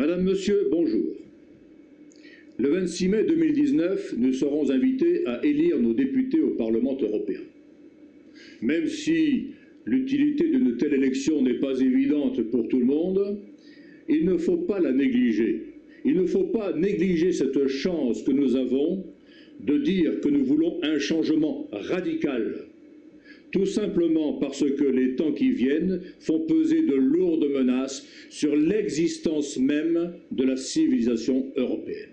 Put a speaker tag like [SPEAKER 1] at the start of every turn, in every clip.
[SPEAKER 1] Madame, Monsieur, bonjour. Le 26 mai 2019, nous serons invités à élire nos députés au Parlement européen. Même si l'utilité d'une telle élection n'est pas évidente pour tout le monde, il ne faut pas la négliger. Il ne faut pas négliger cette chance que nous avons de dire que nous voulons un changement radical, tout simplement parce que les temps qui viennent font peser de lourdes menaces sur l'existence même de la civilisation européenne.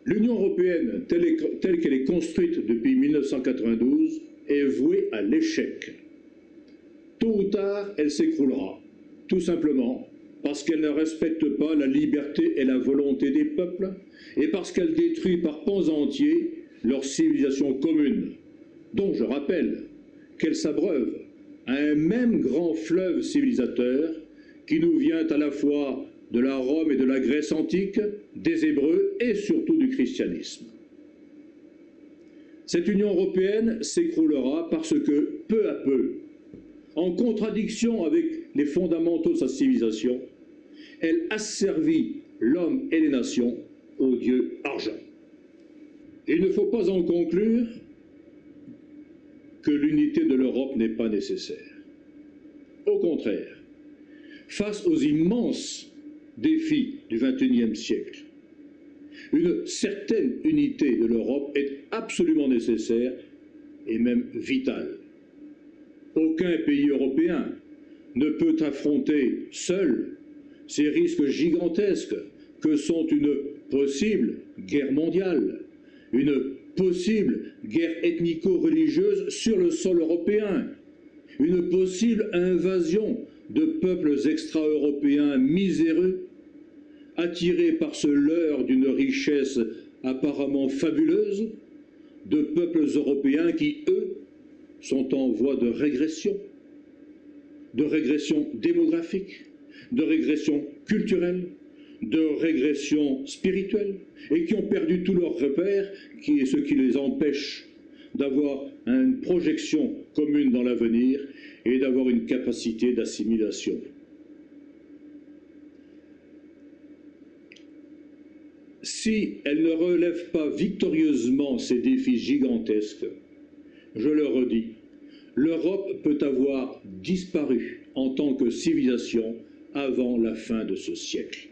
[SPEAKER 1] L'Union européenne, telle qu'elle est construite depuis 1992, est vouée à l'échec. Tôt ou tard, elle s'écroulera, tout simplement parce qu'elle ne respecte pas la liberté et la volonté des peuples, et parce qu'elle détruit par pans entiers leur civilisation commune, dont je rappelle qu'elle s'abreuve à un même grand fleuve civilisateur qui nous vient à la fois de la Rome et de la Grèce antique, des Hébreux et surtout du christianisme. Cette Union européenne s'écroulera parce que, peu à peu, en contradiction avec les fondamentaux de sa civilisation, elle asservit l'homme et les nations au dieu argent. Il ne faut pas en conclure que l'unité de l'Europe n'est pas nécessaire. Au contraire, face aux immenses défis du XXIe siècle, une certaine unité de l'Europe est absolument nécessaire et même vitale. Aucun pays européen ne peut affronter seul ces risques gigantesques que sont une possible guerre mondiale, une possible guerre ethnico-religieuse sur le sol européen, une possible invasion de peuples extra-européens miséreux, attirés par ce leurre d'une richesse apparemment fabuleuse, de peuples européens qui, eux, sont en voie de régression démographique, de régression culturelle, de régression spirituelle, et qui ont perdu tous leurs repères, qui est ce qui les empêche d'avoir une projection commune dans l'avenir et d'avoir une capacité d'assimilation. Si elle ne relève pas victorieusement ces défis gigantesques, je le redis, l'Europe peut avoir disparu en tant que civilisation avant la fin de ce siècle.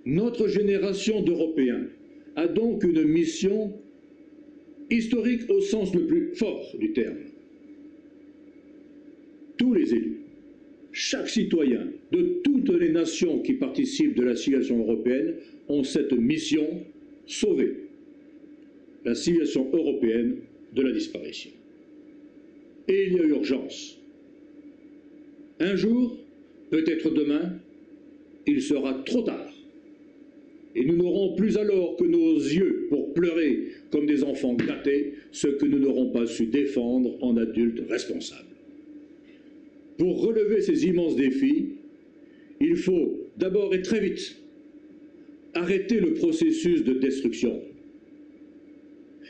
[SPEAKER 1] Notre génération d'Européens a donc une mission historique au sens le plus fort du terme. Tous les élus, chaque citoyen de toutes les nations qui participent de la civilisation européenne ont cette mission: sauver la civilisation européenne de la disparition. Et il y a urgence. Un jour, peut-être demain, il sera trop tard. Et nous n'aurons plus alors que nos yeux pour pleurer comme des enfants gâtés ce que nous n'aurons pas su défendre en adultes responsables. Pour relever ces immenses défis, il faut d'abord et très vite arrêter le processus de destruction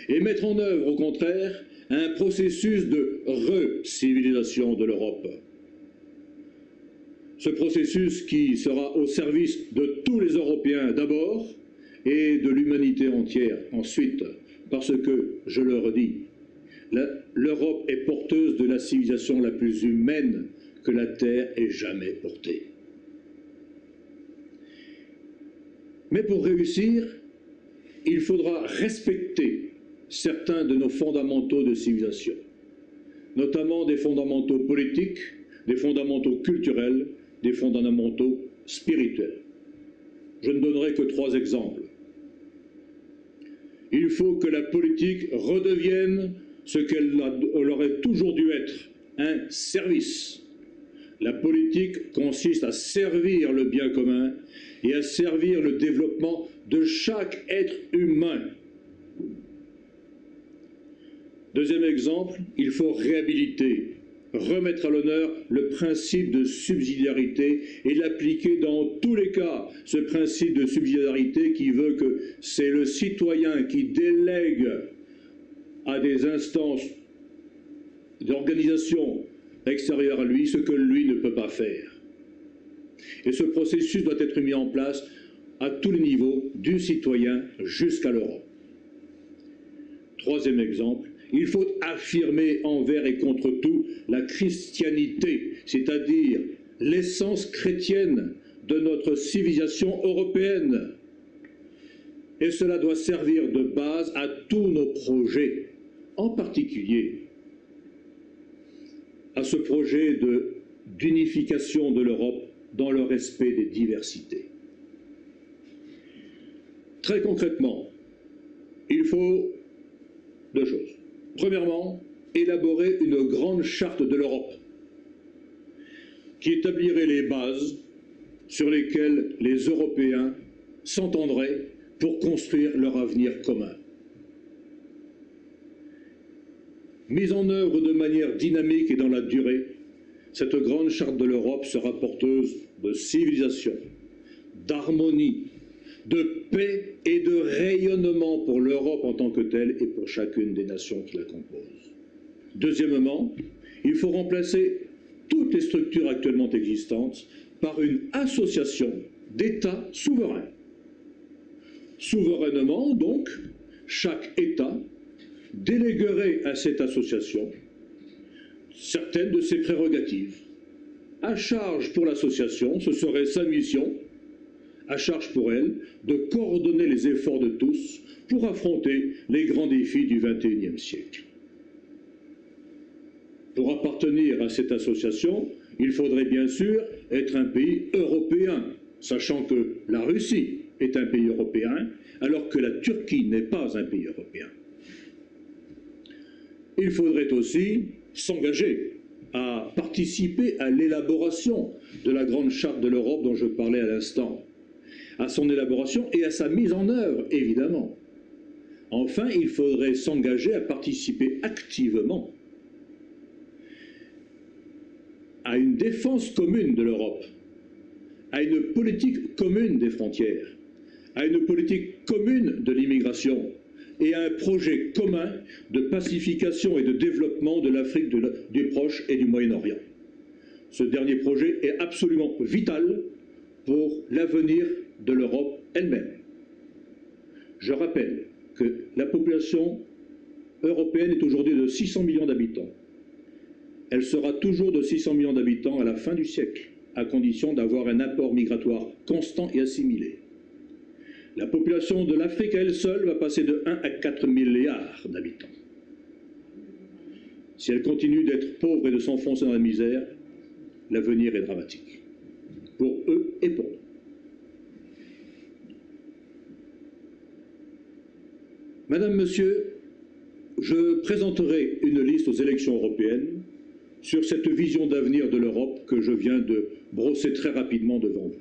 [SPEAKER 1] et mettre en œuvre, au contraire, un processus de re-civilisation de l'Europe. Ce processus qui sera au service de tous les Européens d'abord et de l'humanité entière ensuite, parce que, je le redis, l'Europe est porteuse de la civilisation la plus humaine que la Terre ait jamais portée. Mais pour réussir, il faudra respecter certains de nos fondamentaux de civilisation, notamment des fondamentaux politiques, des fondamentaux culturels, des fondamentaux spirituels. Je ne donnerai que 3 exemples. Il faut que la politique redevienne ce qu'elle aurait toujours dû être, un service. La politique consiste à servir le bien commun et à servir le développement de chaque être humain. Deuxième exemple, il faut réhabiliter, remettre à l'honneur le principe de subsidiarité et l'appliquer dans tous les cas, ce principe de subsidiarité qui veut que c'est le citoyen qui délègue à des instances d'organisation extérieures à lui ce que lui ne peut pas faire. Et ce processus doit être mis en place à tous les niveaux, du citoyen jusqu'à l'Europe. Troisième exemple, il faut affirmer envers et contre tout la christianité, c'est-à-dire l'essence chrétienne de notre civilisation européenne. Et cela doit servir de base à tous nos projets, en particulier à ce projet d'unification de l'Europe dans le respect des diversités. Très concrètement, il faut deux choses. Premièrement, élaborer une grande charte de l'Europe qui établirait les bases sur lesquelles les Européens s'entendraient pour construire leur avenir commun. Mise en œuvre de manière dynamique et dans la durée, cette grande charte de l'Europe sera porteuse de civilisation, d'harmonie, de paix et de rayonnement pour l'Europe en tant que telle et pour chacune des nations qui la composent. Deuxièmement, il faut remplacer toutes les structures actuellement existantes par une association d'États souverains. Souverainement, donc, chaque État déléguerait à cette association certaines de ses prérogatives. À charge pour l'association, ce serait sa mission, à charge pour elle de coordonner les efforts de tous pour affronter les grands défis du XXIe siècle. Pour appartenir à cette association, il faudrait bien sûr être un pays européen, sachant que la Russie est un pays européen, alors que la Turquie n'est pas un pays européen. Il faudrait aussi s'engager à participer à l'élaboration de la grande charte de l'Europe dont je parlais à l'instant, à son élaboration et à sa mise en œuvre, évidemment. Enfin, il faudrait s'engager à participer activement à une défense commune de l'Europe, à une politique commune des frontières, à une politique commune de l'immigration et à un projet commun de pacification et de développement de l'Afrique du Proche et du Moyen-Orient. Ce dernier projet est absolument vital pour l'avenir de l'Europe elle-même. Je rappelle que la population européenne est aujourd'hui de 600 millions d'habitants. Elle sera toujours de 600 millions d'habitants à la fin du siècle, à condition d'avoir un apport migratoire constant et assimilé. La population de l'Afrique à elle seule va passer de 1 à 4 milliards d'habitants. Si elle continue d'être pauvre et de s'enfoncer dans la misère, l'avenir est dramatique, pour eux et pour nous. Madame, Monsieur, je présenterai une liste aux élections européennes sur cette vision d'avenir de l'Europe que je viens de brosser très rapidement devant vous.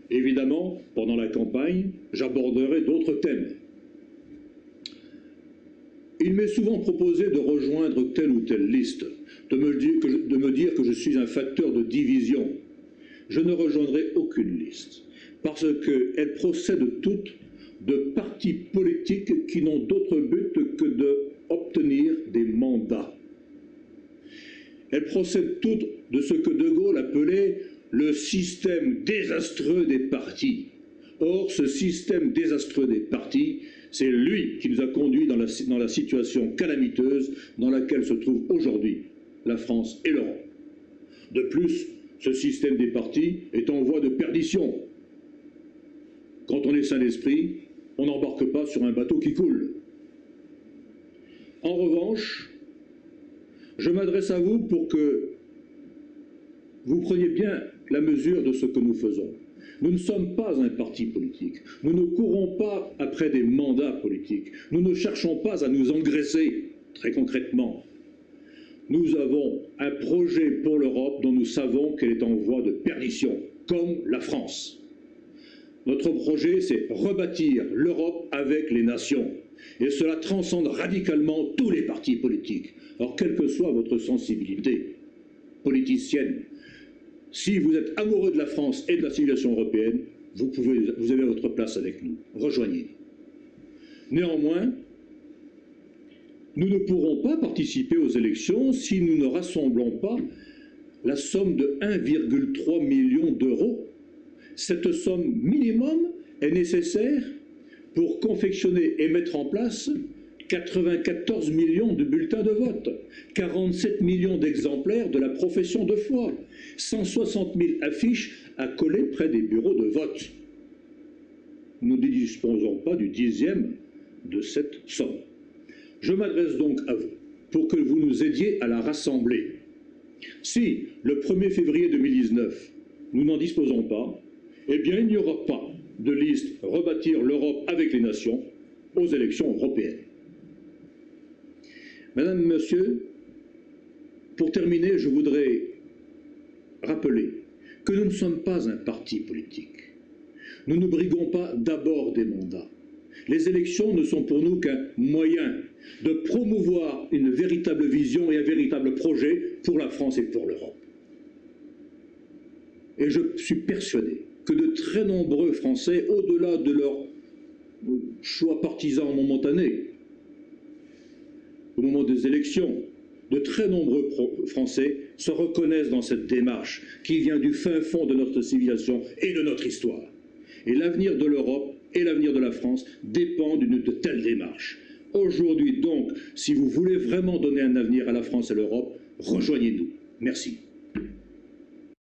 [SPEAKER 1] Évidemment, pendant la campagne, j'aborderai d'autres thèmes. Il m'est souvent proposé de rejoindre telle ou telle liste, de me dire que je suis un facteur de division. Je ne rejoindrai aucune liste, parce qu'elles procèdent toutes de partis politiques qui n'ont d'autre but que d'obtenir des mandats. Elles procèdent toutes de ce que De Gaulle appelait le système désastreux des partis. Or, ce système désastreux des partis, c'est lui qui nous a conduits dans la situation calamiteuse dans laquelle se trouvent aujourd'hui la France et l'Europe. De plus, ce système des partis est en voie de perdition. Quand on est sain d'esprit, on n'embarque pas sur un bateau qui coule. En revanche, je m'adresse à vous pour que vous preniez bien la mesure de ce que nous faisons. Nous ne sommes pas un parti politique. Nous ne courons pas après des mandats politiques. Nous ne cherchons pas à nous engraisser, très concrètement. Nous avons un projet pour l'Europe dont nous savons qu'elle est en voie de perdition, comme la France. Notre projet, c'est rebâtir l'Europe avec les nations. Et cela transcende radicalement tous les partis politiques. Alors, quelle que soit votre sensibilité politicienne, si vous êtes amoureux de la France et de la civilisation européenne, vous avez votre place avec nous. Rejoignez-nous. Néanmoins, nous ne pourrons pas participer aux élections si nous ne rassemblons pas la somme de 1,3 million d'euros cette somme minimum est nécessaire pour confectionner et mettre en place 94 millions de bulletins de vote, 47 millions d'exemplaires de la profession de foi, 160 000 affiches à coller près des bureaux de vote. Nous ne disposons pas du dixième de cette somme. Je m'adresse donc à vous pour que vous nous aidiez à la rassembler. Si, le 1er février 2019, nous n'en disposons pas, eh bien il n'y aura pas de liste « Rebâtir l'Europe avec les nations » aux élections européennes. Madame, Monsieur, pour terminer, je voudrais rappeler que nous ne sommes pas un parti politique. Nous ne briguons pas d'abord des mandats. Les élections ne sont pour nous qu'un moyen de promouvoir une véritable vision et un véritable projet pour la France et pour l'Europe. Et je suis persuadé que de très nombreux Français, au-delà de leur choix partisan momentané, au moment des élections, de très nombreux Français se reconnaissent dans cette démarche qui vient du fin fond de notre civilisation et de notre histoire. Et l'avenir de l'Europe et l'avenir de la France dépendent de telles démarches. Aujourd'hui donc, si vous voulez vraiment donner un avenir à la France et à l'Europe, rejoignez-nous. Merci.